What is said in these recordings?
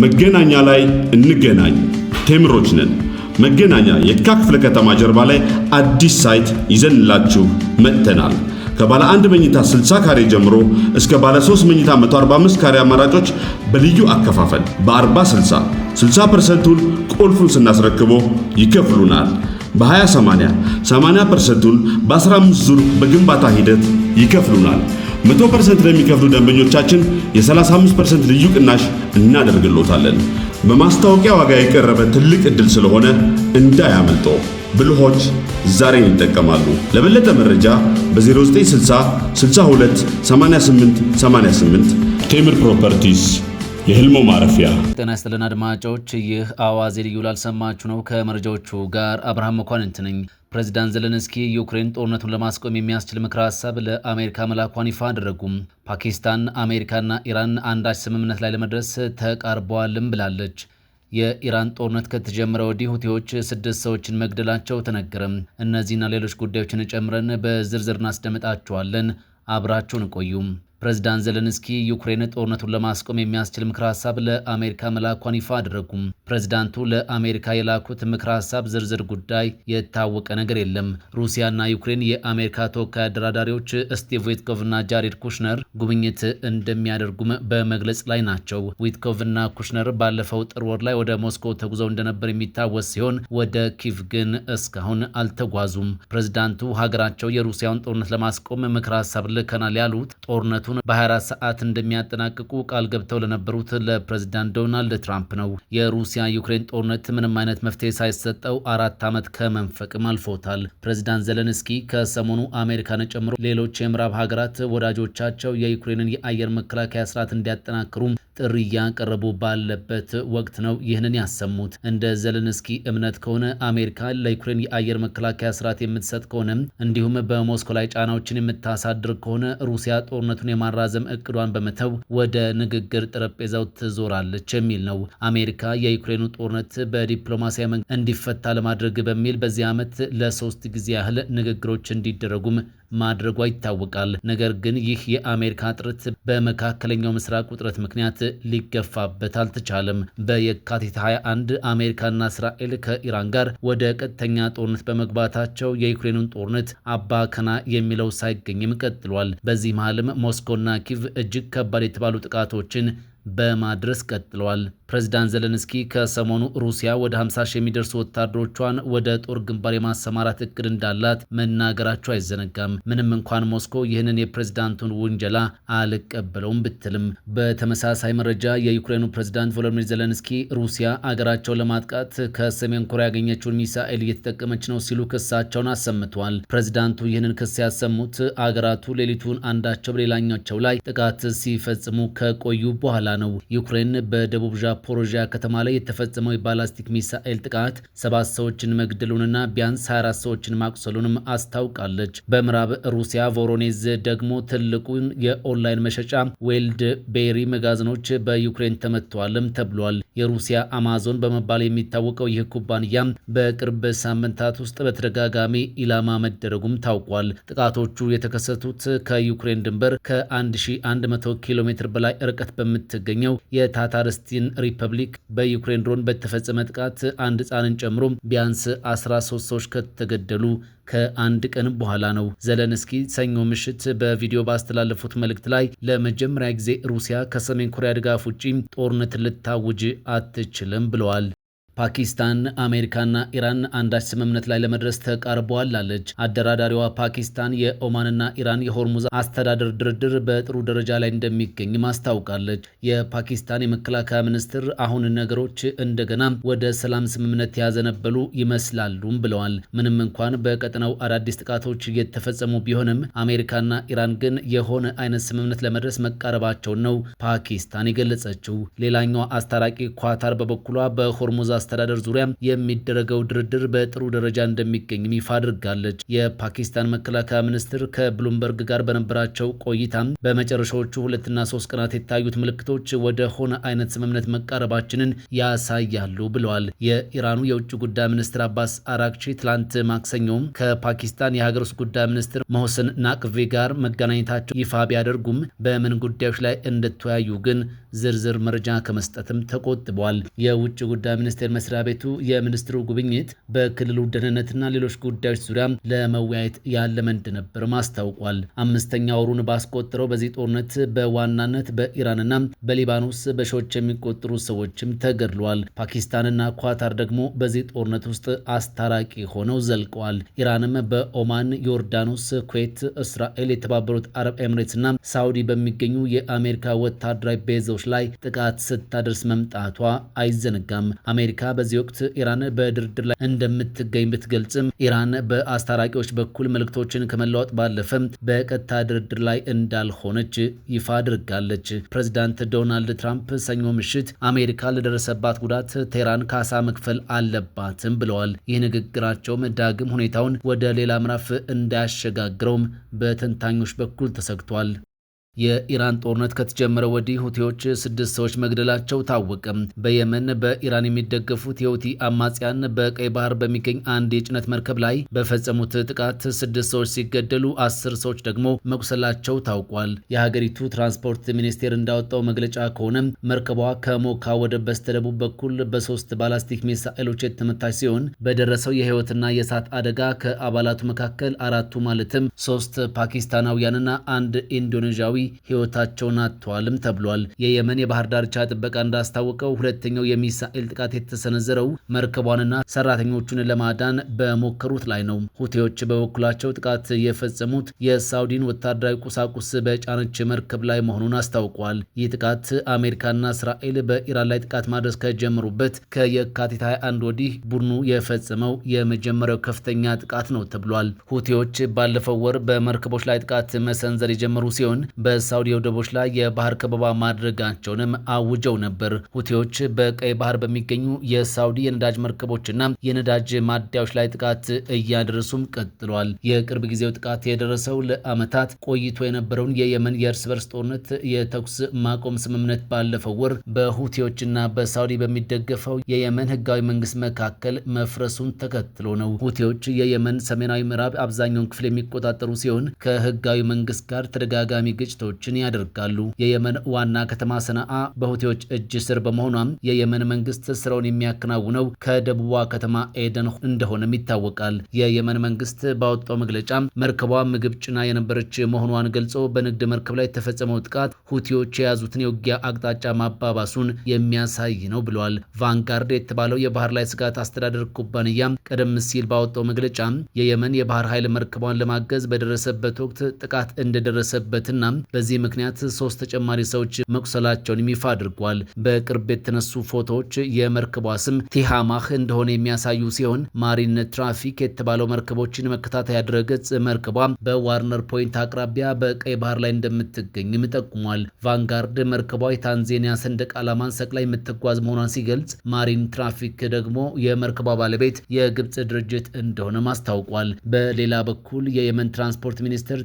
መገናኛ ላይ እንገናኝ። ቴምሮች ነን። መገናኛ የካ ክፍለ ከተማ ጀርባ ላይ አዲስ ሳይት ይዘንላችሁ መጥተናል። ከባለ 1 መኝታ 60 ካሬ ጀምሮ እስከ ባለ 3 መኝታ 145 ካሬ አማራጮች በልዩ አከፋፈል በ40 60 60%ቱን ቁልፉን ስናስረክቦ ይከፍሉናል። በ20/80 80%ቱን በ15 ዙር በግንባታ ሂደት ይከፍሉናል። 100% ለሚከፍሉ ደንበኞቻችን የ35% ልዩ ቅናሽ እናደርግሎታለን። በማስታወቂያ ዋጋ የቀረበ ትልቅ ዕድል ስለሆነ እንዳያመልጦ። ብልሆች ዛሬን ይጠቀማሉ። ለበለጠ መረጃ በ0960 62 88 88 ቴምር ፕሮፐርቲስ የህልሞ ማረፊያ። ጤና ይስጥልን አድማጮች፣ ይህ አዋዜ ልዩ ላልሰማችሁ ነው። ከመረጃዎቹ ጋር አብርሃም መኳንንት ነኝ። ፕሬዚዳንት ዘለንስኪ ዩክሬን ጦርነቱን ለማስቆም የሚያስችል ምክረ ሀሳብ ለአሜሪካ መላኳን ይፋ አደረጉም። ፓኪስታን፣ አሜሪካና ኢራን አንዳች ስምምነት ላይ ለመድረስ ተቃርበዋልም ብላለች። የኢራን ጦርነት ከተጀመረ ወዲህ ሁቲዎች 6 ሰዎችን መግደላቸው ተነገረም። እነዚህና ሌሎች ጉዳዮችን ጨምረን በዝርዝር እናስደምጣችኋለን። አብራችሁን ቆዩም። ፕሬዚዳንት ዘለንስኪ ዩክሬን ጦርነቱን ለማስቆም የሚያስችል ምክረ ሀሳብ ለአሜሪካ መላኳን ይፋ አደረጉም። ፕሬዚዳንቱ ለአሜሪካ የላኩት ምክረ ሀሳብ ዝርዝር ጉዳይ የታወቀ ነገር የለም። ሩሲያና ዩክሬን የአሜሪካ ተወካይ አደራዳሪዎች ስቲቭ ዊትኮቭና ጃሬድ ኩሽነር ጉብኝት እንደሚያደርጉም በመግለጽ ላይ ናቸው። ዊትኮቭና ኩሽነር ባለፈው ጥር ወር ላይ ወደ ሞስኮ ተጉዘው እንደነበር የሚታወስ ሲሆን ወደ ኪቭ ግን እስካሁን አልተጓዙም። ፕሬዚዳንቱ ሀገራቸው የሩሲያውን ጦርነት ለማስቆም ምክረ ሀሳብ ልከናል ያሉት ጦርነቱ በ24 ሰዓት እንደሚያጠናቅቁ ቃል ገብተው ለነበሩት ለፕሬዝዳንት ዶናልድ ትራምፕ ነው። የሩሲያ ዩክሬን ጦርነት ምንም አይነት መፍትሄ ሳይሰጠው 4 ዓመት ከመንፈቅም አልፎታል። ፕሬዝዳንት ዘለንስኪ ከሰሞኑ አሜሪካን ጨምሮ ሌሎች የምዕራብ ሀገራት ወዳጆቻቸው የዩክሬንን የአየር መከላከያ ስርዓት እንዲያጠናክሩ ጥሪ እያቀረቡ ባለበት ወቅት ነው ይህንን ያሰሙት። እንደ ዘለንስኪ እምነት ከሆነ አሜሪካ ለዩክሬን የአየር መከላከያ ስርዓት የምትሰጥ ከሆነ እንዲሁም በሞስኮ ላይ ጫናዎችን የምታሳድር ከሆነ ሩሲያ ጦርነቱን የማራዘም እቅዷን በመተው ወደ ንግግር ጠረጴዛው ትዞራለች የሚል ነው። አሜሪካ የዩክሬኑ ጦርነት በዲፕሎማሲያዊ መንገድ እንዲፈታ ለማድረግ በሚል በዚህ ዓመት ለ3 ጊዜ ያህል ንግግሮች እንዲደረጉም ማድረጓ ይታወቃል። ነገር ግን ይህ የአሜሪካ ጥረት በመካከለኛው ምስራቅ ውጥረት ምክንያት ሊገፋበት አልተቻለም። በየካቲት 21 አሜሪካና እስራኤል ከኢራን ጋር ወደ ቀጥተኛ ጦርነት በመግባታቸው የዩክሬኑን ጦርነት አባከና የሚለው ሳይገኝም ቀጥሏል። በዚህ መሃልም ሞስኮና ኪቭ እጅግ ከባድ የተባሉ ጥቃቶችን በማድረስ ቀጥለዋል። ፕሬዚዳንት ዘለንስኪ ከሰሞኑ ሩሲያ ወደ 50 ሺህ የሚደርሱ ወታደሮቿን ወደ ጦር ግንባር የማሰማራት እቅድ እንዳላት መናገራቸው አይዘነጋም። ምንም እንኳን ሞስኮ ይህንን የፕሬዚዳንቱን ውንጀላ አልቀበለውም ብትልም፣ በተመሳሳይ መረጃ የዩክሬኑ ፕሬዚዳንት ቮሎዲሚር ዘለንስኪ ሩሲያ አገራቸውን ለማጥቃት ከሰሜን ኮሪያ ያገኘችውን ሚሳኤል እየተጠቀመች ነው ሲሉ ክሳቸውን አሰምተዋል። ፕሬዚዳንቱ ይህንን ክስ ያሰሙት አገራቱ ሌሊቱን አንዳቸው ሌላኛቸው ላይ ጥቃት ሲፈጽሙ ከቆዩ በኋላ ነው። ዩክሬን በደቡብ ዛፖሮዥያ ከተማ ላይ የተፈጸመው የባላስቲክ ሚሳኤል ጥቃት 7 ሰዎችን መግደሉንና ቢያንስ 24 ሰዎችን ማቁሰሉንም አስታውቃለች። በምዕራብ ሩሲያ ቮሮኔዝ ደግሞ ትልቁን የኦንላይን መሸጫ ዌልድ ቤሪ መጋዘኖች በዩክሬን ተመትተዋልም ተብሏል። የሩሲያ አማዞን በመባል የሚታወቀው ይህ ኩባንያ በቅርብ ሳምንታት ውስጥ በተደጋጋሚ ኢላማ መደረጉም ታውቋል። ጥቃቶቹ የተከሰቱት ከዩክሬን ድንበር ከ1100 ኪሎ ሜትር በላይ ርቀት በምትገኘው የታታርስቲን ሪፐብሊክ በዩክሬን ድሮን በተፈጸመ ጥቃት አንድ ሕፃንን ጨምሮ ቢያንስ 13 ሰዎች ከተገደሉ ከአንድ ቀን በኋላ ነው። ዘለንስኪ ሰኞ ምሽት በቪዲዮ ባስተላለፉት መልእክት ላይ ለመጀመሪያ ጊዜ ሩሲያ ከሰሜን ኮሪያ ድጋፍ ውጪ ጦርነት ልታውጅ አትችልም ብለዋል። ፓኪስታን፣ አሜሪካና ኢራን አንዳች ስምምነት ላይ ለመድረስ ተቃርበዋል አለች። አደራዳሪዋ ፓኪስታን የኦማንና ኢራን የሆርሙዝ አስተዳደር ድርድር በጥሩ ደረጃ ላይ እንደሚገኝ ማስታውቃለች። የፓኪስታን የመከላከያ ሚኒስትር አሁን ነገሮች እንደገና ወደ ሰላም ስምምነት ያዘነበሉ ይመስላሉም ብለዋል። ምንም እንኳን በቀጠናው አዳዲስ ጥቃቶች እየተፈጸሙ ቢሆንም አሜሪካና ኢራን ግን የሆነ አይነት ስምምነት ለመድረስ መቃረባቸውን ነው ፓኪስታን የገለጸችው። ሌላኛዋ አስታራቂ ኳታር በበኩሏ በሆርሙዝ አስተዳደር ዙሪያ የሚደረገው ድርድር በጥሩ ደረጃ እንደሚገኝም ይፋ አድርጋለች። የፓኪስታን መከላከያ ሚኒስትር ከብሉምበርግ ጋር በነበራቸው ቆይታ በመጨረሻዎቹ 2 እና 3 ቀናት የታዩት ምልክቶች ወደ ሆነ አይነት ስምምነት መቃረባችንን ያሳያሉ ብለዋል። የኢራኑ የውጭ ጉዳይ ሚኒስትር አባስ አራክቺ ትላንት ማክሰኞም ከፓኪስታን የሀገር ውስጥ ጉዳይ ሚኒስትር ሞህሰን ናቅቪ ጋር መገናኘታቸው ይፋ ቢያደርጉም በምን ጉዳዮች ላይ እንደተወያዩ ግን ዝርዝር መረጃ ከመስጠትም ተቆጥቧል። የውጭ ጉዳይ ሚኒስቴር መስሪያ ቤቱ የሚኒስትሩ ጉብኝት በክልሉ ደህንነትና ሌሎች ጉዳዮች ዙሪያ ለመወያየት ያለመ እንደነበርም አስታውቋል። 5ኛ ወሩን ባስቆጠረው በዚህ ጦርነት በዋናነት በኢራንና በሊባኖስ በሺዎች የሚቆጠሩ ሰዎችም ተገድለዋል። ፓኪስታንና ኳታር ደግሞ በዚህ ጦርነት ውስጥ አስታራቂ ሆነው ዘልቀዋል። ኢራንም በኦማን፣ ዮርዳኖስ፣ ኩዌት፣ እስራኤል፣ የተባበሩት አረብ ኤምሬትስና ሳውዲ በሚገኙ የአሜሪካ ወታደራዊ ቤዞች ላይ ጥቃት ስታደርስ መምጣቷ አይዘነጋም። አሜሪካ በዚህ ወቅት ኢራን በድርድር ላይ እንደምትገኝ ብትገልጽም ኢራን በአስታራቂዎች በኩል መልእክቶችን ከመለዋወጥ ባለፈ በቀጥታ ድርድር ላይ እንዳልሆነች ይፋ አድርጋለች። ፕሬዚዳንት ዶናልድ ትራምፕ ሰኞ ምሽት አሜሪካ ለደረሰባት ጉዳት ቴህራን ካሳ መክፈል አለባትም ብለዋል። ይህ ንግግራቸውም ዳግም ሁኔታውን ወደ ሌላ ምዕራፍ እንዳያሸጋግረውም በተንታኞች በኩል ተሰግቷል። የኢራን ጦርነት ከተጀመረ ወዲህ ሁቲዎች 6 ሰዎች መግደላቸው ታወቀ። በየመን በኢራን የሚደገፉት የሁቲ አማጽያን በቀይ ባህር በሚገኝ አንድ የጭነት መርከብ ላይ በፈጸሙት ጥቃት 6 ሰዎች ሲገደሉ 10 ሰዎች ደግሞ መቁሰላቸው ታውቋል። የሀገሪቱ ትራንስፖርት ሚኒስቴር እንዳወጣው መግለጫ ከሆነ መርከቧ ከሞካ ወደብ በስተደቡብ በኩል በ3 ባላስቲክ ሚሳኤሎች የተመታች ሲሆን በደረሰው የህይወትና የእሳት አደጋ ከአባላቱ መካከል 4ቱ ማለትም 3 ፓኪስታናውያንና 1 ኢንዶኔዥያዊ ህይወታቸውን አጥተዋልም ተብሏል። የየመን የባህር ዳርቻ ጥበቃ እንዳስታወቀው ሁለተኛው የሚሳኤል ጥቃት የተሰነዘረው መርከቧንና ሰራተኞቹን ለማዳን በሞከሩት ላይ ነው። ሁቲዎች በበኩላቸው ጥቃት የፈጸሙት የሳውዲን ወታደራዊ ቁሳቁስ በጫነች መርከብ ላይ መሆኑን አስታውቋል። ይህ ጥቃት አሜሪካና እስራኤል በኢራን ላይ ጥቃት ማድረስ ከጀመሩበት ከየካቲት 21 ወዲህ ቡድኑ የፈጸመው የመጀመሪያው ከፍተኛ ጥቃት ነው ተብሏል። ሁቲዎች ባለፈው ወር በመርከቦች ላይ ጥቃት መሰንዘር የጀመሩ ሲሆን በሳውዲ ወደቦች ላይ የባህር ከበባ ማድረጋቸውንም አውጀው ነበር። ሁቲዎች በቀይ ባህር በሚገኙ የሳውዲ የነዳጅ መርከቦችና የነዳጅ ማደያዎች ላይ ጥቃት እያደረሱም ቀጥሏል። የቅርብ ጊዜው ጥቃት የደረሰው ለዓመታት ቆይቶ የነበረውን የየመን የእርስ በርስ ጦርነት የተኩስ ማቆም ስምምነት ባለፈው ወር በሁቲዎችና በሳውዲ በሚደገፈው የየመን ህጋዊ መንግስት መካከል መፍረሱን ተከትሎ ነው። ሁቲዎች የየመን ሰሜናዊ ምዕራብ አብዛኛውን ክፍል የሚቆጣጠሩ ሲሆን ከህጋዊ መንግስት ጋር ተደጋጋሚ ግጭቶችን ያደርጋሉ። የየመን ዋና ከተማ ሰነአ በሁቲዎች እጅ ስር በመሆኗም የየመን መንግስት ስራውን የሚያከናውነው ከደቡቧ ከተማ ኤደን እንደሆነም ይታወቃል። የየመን መንግስት ባወጣው መግለጫ መርከቧ ምግብ ጭና የነበረች መሆኗን ገልጾ በንግድ መርከብ ላይ የተፈጸመው ጥቃት ሁቲዎች የያዙትን የውጊያ አቅጣጫ ማባባሱን የሚያሳይ ነው ብለዋል። ቫንጋርድ የተባለው የባህር ላይ ስጋት አስተዳደር ኩባንያ ቀደም ሲል ባወጣው መግለጫ የየመን የባህር ኃይል መርከቧን ለማገዝ በደረሰበት ወቅት ጥቃት እንደደረሰበትና በዚህ ምክንያት 3 ተጨማሪ ሰዎች መቁሰላቸውን ይፋ አድርጓል። በቅርብ የተነሱ ፎቶዎች የመርከቧ ስም ቲሃማህ እንደሆነ የሚያሳዩ ሲሆን ማሪን ትራፊክ የተባለው መርከቦችን መከታተያ ድረገጽ መርከቧ በዋርነር ፖይንት አቅራቢያ በቀይ ባህር ላይ እንደምትገኝም ጠቁሟል። ቫንጋርድ መርከቧ የታንዛኒያ ሰንደቅ ዓላማን ሰቅላ የምትጓዝ መሆኗን ሲገልጽ፣ ማሪን ትራፊክ ደግሞ የመርከቧ ባለቤት የግብጽ ድርጅት እንደሆነም አስታውቋል። በሌላ በኩል የየመን ትራንስፖርት ሚኒስትር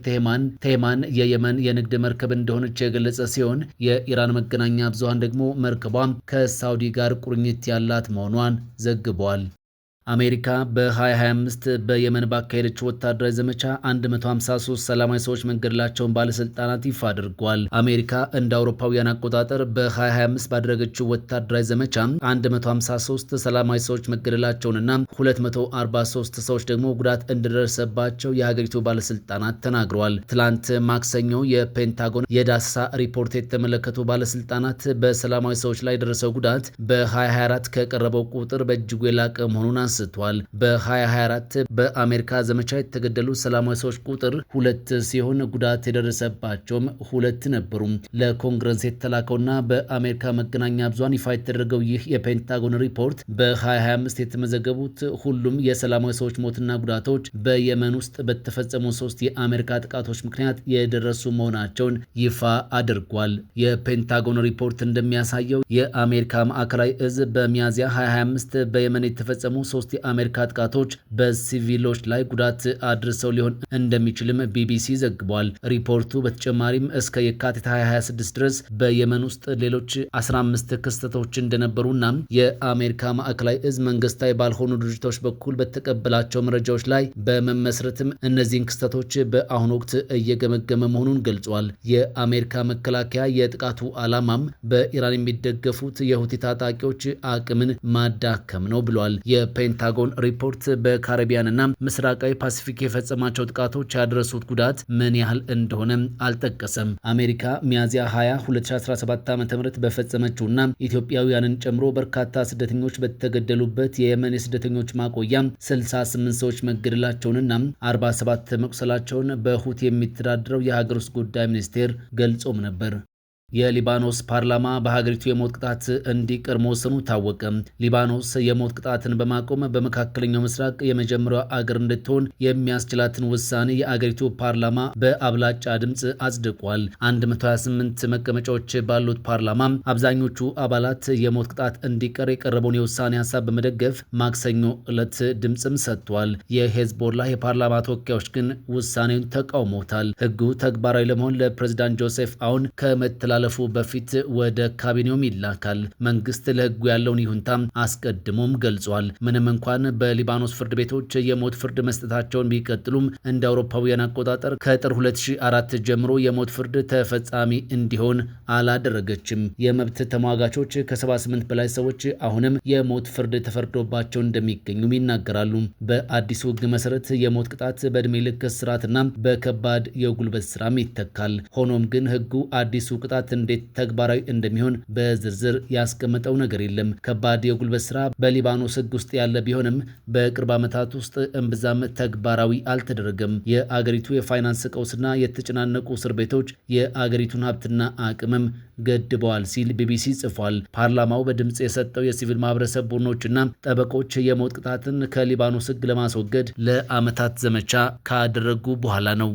ቴህማን የየመን የንግድ መርከብ እንደሆነች የገለጸ ሲሆን የኢራን መገናኛ ብዙሃን ደግሞ መርከቧ ከሳውዲ ጋር ቁርኝት ያላት መሆኗን ዘግቧል። አሜሪካ በ2025 በየመን ባካሄደችው ወታደራዊ ዘመቻ 153 ሰላማዊ ሰዎች መገደላቸውን ባለስልጣናት ይፋ አድርገዋል። አሜሪካ እንደ አውሮፓውያን አቆጣጠር በ2025 ባደረገችው ወታደራዊ ዘመቻ 153 ሰላማዊ ሰዎች መገደላቸውንና 243 ሰዎች ደግሞ ጉዳት እንደደረሰባቸው የሀገሪቱ ባለስልጣናት ተናግረዋል። ትላንት ማክሰኞ የፔንታጎን የዳሰሳ ሪፖርት የተመለከቱ ባለስልጣናት በሰላማዊ ሰዎች ላይ የደረሰው ጉዳት በ2024 ከቀረበው ቁጥር በእጅጉ የላቀ መሆኑን አንስቷል። በ2024 በአሜሪካ ዘመቻ የተገደሉ ሰላማዊ ሰዎች ቁጥር 2 ሲሆን ጉዳት የደረሰባቸውም 2 ነበሩ። ለኮንግረስ የተላከውና በአሜሪካ መገናኛ ብዙሃን ይፋ የተደረገው ይህ የፔንታጎን ሪፖርት በ2025 የተመዘገቡት ሁሉም የሰላማዊ ሰዎች ሞትና ጉዳቶች በየመን ውስጥ በተፈጸሙ 3 የአሜሪካ ጥቃቶች ምክንያት የደረሱ መሆናቸውን ይፋ አድርጓል። የፔንታጎን ሪፖርት እንደሚያሳየው የአሜሪካ ማዕከላዊ እዝ በሚያዝያ 2025 በየመን የተፈጸሙ 3 የአሜሪካ ጥቃቶች በሲቪሎች ላይ ጉዳት አድርሰው ሊሆን እንደሚችልም ቢቢሲ ዘግቧል። ሪፖርቱ በተጨማሪም እስከ የካቲት 2026 ድረስ በየመን ውስጥ ሌሎች 15 ክስተቶች እንደነበሩና የአሜሪካ ማዕከላዊ እዝ መንግስታዊ ባልሆኑ ድርጅቶች በኩል በተቀበላቸው መረጃዎች ላይ በመመስረትም እነዚህን ክስተቶች በአሁኑ ወቅት እየገመገመ መሆኑን ገልጿል። የአሜሪካ መከላከያ የጥቃቱ ዓላማም በኢራን የሚደገፉት የሁቲ ታጣቂዎች አቅምን ማዳከም ነው ብሏል። የፔንታጎን ሪፖርት በካሪቢያንና ምስራቃዊ ፓሲፊክ የፈጸማቸው ጥቃቶች ያደረሱት ጉዳት ምን ያህል እንደሆነ አልጠቀሰም። አሜሪካ ሚያዝያ 20 2017 ዓ.ም በፈጸመችውና ኢትዮጵያውያንን ጨምሮ በርካታ ስደተኞች በተገደሉበት የየመን የስደተኞች ማቆያ 68 ሰዎች መገደላቸውንና 47 መቁሰላቸውን በሁቲ የሚተዳደረው የሀገር ውስጥ ጉዳይ ሚኒስቴር ገልጾም ነበር። የሊባኖስ ፓርላማ በሀገሪቱ የሞት ቅጣት እንዲቀር መወሰኑ ታወቀ። ሊባኖስ የሞት ቅጣትን በማቆም በመካከለኛው ምስራቅ የመጀመሪያው አገር እንድትሆን የሚያስችላትን ውሳኔ የአገሪቱ ፓርላማ በአብላጫ ድምፅ አጽድቋል። 128 መቀመጫዎች ባሉት ፓርላማ አብዛኞቹ አባላት የሞት ቅጣት እንዲቀር የቀረበውን የውሳኔ ሀሳብ በመደገፍ ማክሰኞ ዕለት ድምፅም ሰጥቷል። የሄዝቦላ የፓርላማ ተወካዮች ግን ውሳኔውን ተቃውሞታል። ሕጉ ተግባራዊ ለመሆን ለፕሬዝዳንት ጆሴፍ አውን ከመተላለፉ በፊት ወደ ካቢኔውም ይላካል። መንግስት ለህጉ ያለውን ይሁንታ አስቀድሞም ገልጿል። ምንም እንኳን በሊባኖስ ፍርድ ቤቶች የሞት ፍርድ መስጠታቸውን ቢቀጥሉም እንደ አውሮፓውያን አቆጣጠር ከጥር 2004 ጀምሮ የሞት ፍርድ ተፈጻሚ እንዲሆን አላደረገችም። የመብት ተሟጋቾች ከ78 በላይ ሰዎች አሁንም የሞት ፍርድ ተፈርዶባቸው እንደሚገኙም ይናገራሉ። በአዲሱ ህግ መሰረት የሞት ቅጣት በእድሜ ልክ እስራትና በከባድ የጉልበት ስራም ይተካል። ሆኖም ግን ህጉ አዲሱ ቅጣት እንዴት ተግባራዊ እንደሚሆን በዝርዝር ያስቀመጠው ነገር የለም። ከባድ የጉልበት ስራ በሊባኖስ ህግ ውስጥ ያለ ቢሆንም በቅርብ ዓመታት ውስጥ እምብዛም ተግባራዊ አልተደረገም። የአገሪቱ የፋይናንስ ቀውስና የተጨናነቁ እስር ቤቶች የአገሪቱን ሀብትና አቅምም ገድበዋል ሲል ቢቢሲ ጽፏል። ፓርላማው በድምፅ የሰጠው የሲቪል ማህበረሰብ ቡድኖችና ጠበቆች የሞት ቅጣትን ከሊባኖስ ህግ ለማስወገድ ለዓመታት ዘመቻ ካደረጉ በኋላ ነው።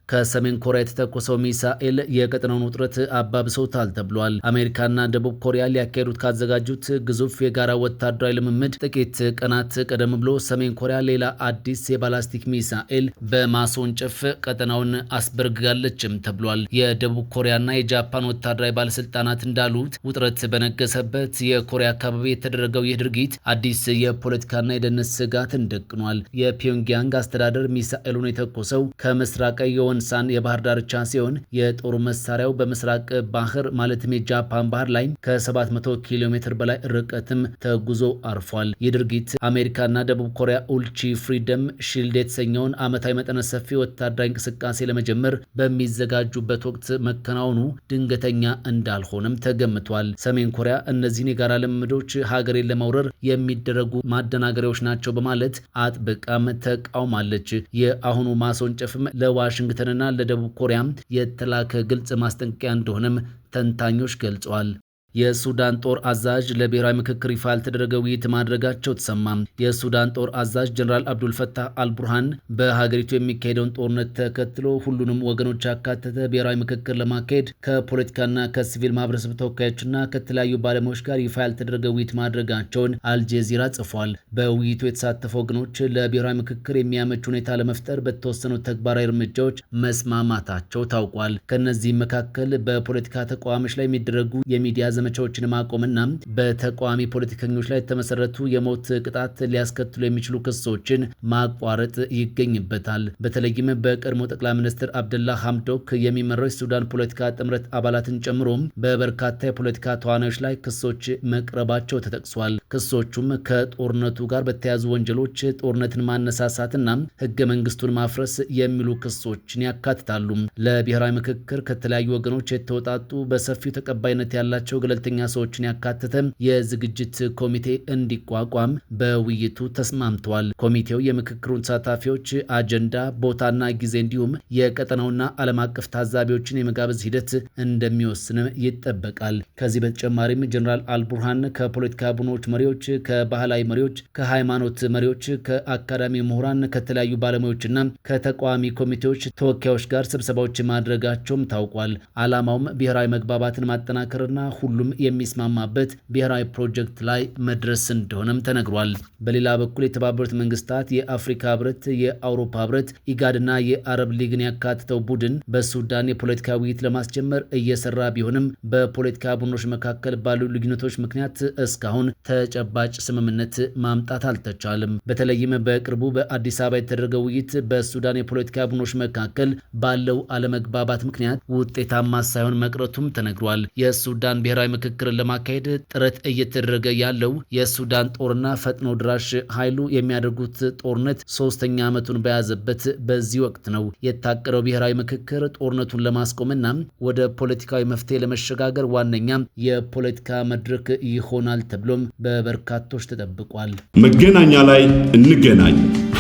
ከሰሜን ኮሪያ የተተኮሰው ሚሳኤል የቀጠናውን ውጥረት አባብሰውታል ተብሏል። አሜሪካና ደቡብ ኮሪያ ሊያካሄዱት ካዘጋጁት ግዙፍ የጋራ ወታደራዊ ልምምድ ጥቂት ቀናት ቀደም ብሎ ሰሜን ኮሪያ ሌላ አዲስ የባላስቲክ ሚሳኤል በማስወንጨፍ ቀጠናውን አስበርግጋለችም ተብሏል። የደቡብ ኮሪያና የጃፓን ወታደራዊ ባለስልጣናት እንዳሉት ውጥረት በነገሰበት የኮሪያ አካባቢ የተደረገው ይህ ድርጊት አዲስ የፖለቲካና የደህንነት ስጋትን ደቅኗል። የፒዮንግያንግ አስተዳደር ሚሳኤሉን የተኮሰው ከምስራቃዊ ሳን የባህር ዳርቻ ሲሆን የጦር መሳሪያው በምስራቅ ባህር ማለትም የጃፓን ባህር ላይ ከ700 ኪሎ ሜትር በላይ ርቀትም ተጉዞ አርፏል። ይህ ድርጊት አሜሪካና ደቡብ ኮሪያ ኡልቺ ፍሪደም ሺልድ የተሰኘውን ዓመታዊ መጠነ ሰፊ ወታደራዊ እንቅስቃሴ ለመጀመር በሚዘጋጁበት ወቅት መከናወኑ ድንገተኛ እንዳልሆነም ተገምቷል። ሰሜን ኮሪያ እነዚህን የጋራ ልምምዶች ሀገሬን ለመውረር የሚደረጉ ማደናገሪያዎች ናቸው በማለት አጥብቃም ተቃውማለች። የአሁኑ ማስወንጨፍም ለዋሽንግተን እና ለደቡብ ኮሪያ የተላከ ግልጽ ማስጠንቀቂያ እንደሆነም ተንታኞች ገልጸዋል። የሱዳን ጦር አዛዥ ለብሔራዊ ምክክር ይፋ ያልተደረገ ውይይት ማድረጋቸው ተሰማ። የሱዳን ጦር አዛዥ ጀነራል አብዱልፈታህ አልቡርሃን በሀገሪቱ የሚካሄደውን ጦርነት ተከትሎ ሁሉንም ወገኖች ያካተተ ብሔራዊ ምክክር ለማካሄድ ከፖለቲካና ከሲቪል ማህበረሰብ ተወካዮችና ከተለያዩ ባለሙያዎች ጋር ይፋ ያልተደረገ ውይይት ማድረጋቸውን አልጀዚራ ጽፏል። በውይይቱ የተሳተፉ ወገኖች ለብሔራዊ ምክክር የሚያመች ሁኔታ ለመፍጠር በተወሰኑ ተግባራዊ እርምጃዎች መስማማታቸው ታውቋል። ከነዚህም መካከል በፖለቲካ ተቃዋሚዎች ላይ የሚደረጉ የሚዲያ ዘመቻዎችን ማቆምና በተቃዋሚ ፖለቲከኞች ላይ የተመሰረቱ የሞት ቅጣት ሊያስከትሉ የሚችሉ ክሶችን ማቋረጥ ይገኝበታል። በተለይም በቀድሞ ጠቅላይ ሚኒስትር አብደላ ሐምዶክ የሚመራው የሱዳን ፖለቲካ ጥምረት አባላትን ጨምሮ በበርካታ የፖለቲካ ተዋናዮች ላይ ክሶች መቅረባቸው ተጠቅሷል። ክሶቹም ከጦርነቱ ጋር በተያያዙ ወንጀሎች፣ ጦርነትን ማነሳሳትና ህገ መንግስቱን ማፍረስ የሚሉ ክሶችን ያካትታሉ። ለብሔራዊ ምክክር ከተለያዩ ወገኖች የተወጣጡ በሰፊው ተቀባይነት ያላቸው ገለልተኛ ሰዎችን ያካተተ የዝግጅት ኮሚቴ እንዲቋቋም በውይይቱ ተስማምተዋል። ኮሚቴው የምክክሩን ተሳታፊዎች አጀንዳ፣ ቦታና ጊዜ እንዲሁም የቀጠናውና ዓለም አቀፍ ታዛቢዎችን የመጋበዝ ሂደት እንደሚወስን ይጠበቃል። ከዚህ በተጨማሪም ጀነራል አልቡርሃን ከፖለቲካ ቡድኖች መሪዎች፣ ከባህላዊ መሪዎች፣ ከሃይማኖት መሪዎች፣ ከአካዳሚ ምሁራን፣ ከተለያዩ ባለሙያዎችና ከተቃዋሚ ኮሚቴዎች ተወካዮች ጋር ስብሰባዎች ማድረጋቸውም ታውቋል። ዓላማውም ብሔራዊ መግባባትን ማጠናከርና ሁሉም የሚስማማበት ብሔራዊ ፕሮጀክት ላይ መድረስ እንደሆነም ተነግሯል። በሌላ በኩል የተባበሩት መንግስታት፣ የአፍሪካ ህብረት፣ የአውሮፓ ህብረት፣ ኢጋድና የአረብ ሊግን ያካትተው ቡድን በሱዳን የፖለቲካ ውይይት ለማስጀመር እየሰራ ቢሆንም በፖለቲካ ቡድኖች መካከል ባሉ ልዩነቶች ምክንያት እስካሁን ተጨባጭ ስምምነት ማምጣት አልተቻለም። በተለይም በቅርቡ በአዲስ አበባ የተደረገው ውይይት በሱዳን የፖለቲካ ቡድኖች መካከል ባለው አለመግባባት ምክንያት ውጤታማ ሳይሆን መቅረቱም ተነግሯል። የሱዳን ብሔራዊ ምክክርን ለማካሄድ ጥረት እየተደረገ ያለው የሱዳን ጦርና ፈጥኖ ድራሽ ኃይሉ የሚያደርጉት ጦርነት 3ኛ ዓመቱን በያዘበት በዚህ ወቅት ነው። የታቀደው ብሔራዊ ምክክር ጦርነቱን ለማስቆምና ወደ ፖለቲካዊ መፍትሄ ለመሸጋገር ዋነኛ የፖለቲካ መድረክ ይሆናል ተብሎም በበርካቶች ተጠብቋል። መገናኛ ላይ እንገናኝ።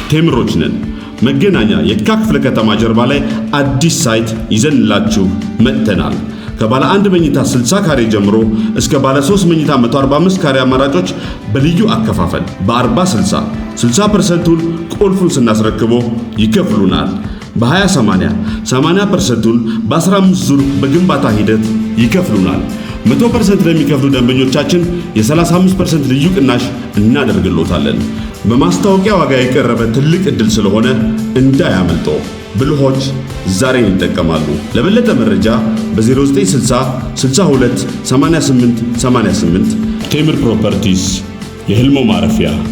ቴምሮች ነን። መገናኛ የካ ክፍለ ከተማ ጀርባ ላይ አዲስ ሳይት ይዘንላችሁ መጥተናል። ከባለ 1 መኝታ 60 ካሬ ጀምሮ እስከ ባለ 3 መኝታ 145 ካሬ አማራጮች በልዩ አከፋፈል በ40/60 60%ቱን ቁልፉን ስናስረክቦ ይከፍሉናል። በ20/80 80%ቱን በ15 ዙር በግንባታ ሂደት ይከፍሉናል። 100% ለሚከፍሉ ደንበኞቻችን የ35% ልዩ ቅናሽ እናደርግሎታለን። በማስታወቂያ ዋጋ የቀረበ ትልቅ ዕድል ስለሆነ እንዳያመልጦ። ብልሆች ዛሬን ይጠቀማሉ። ለበለጠ መረጃ በ0960 62 88 88 ቴምር ፕሮፐርቲስ የህልሞ ማረፊያ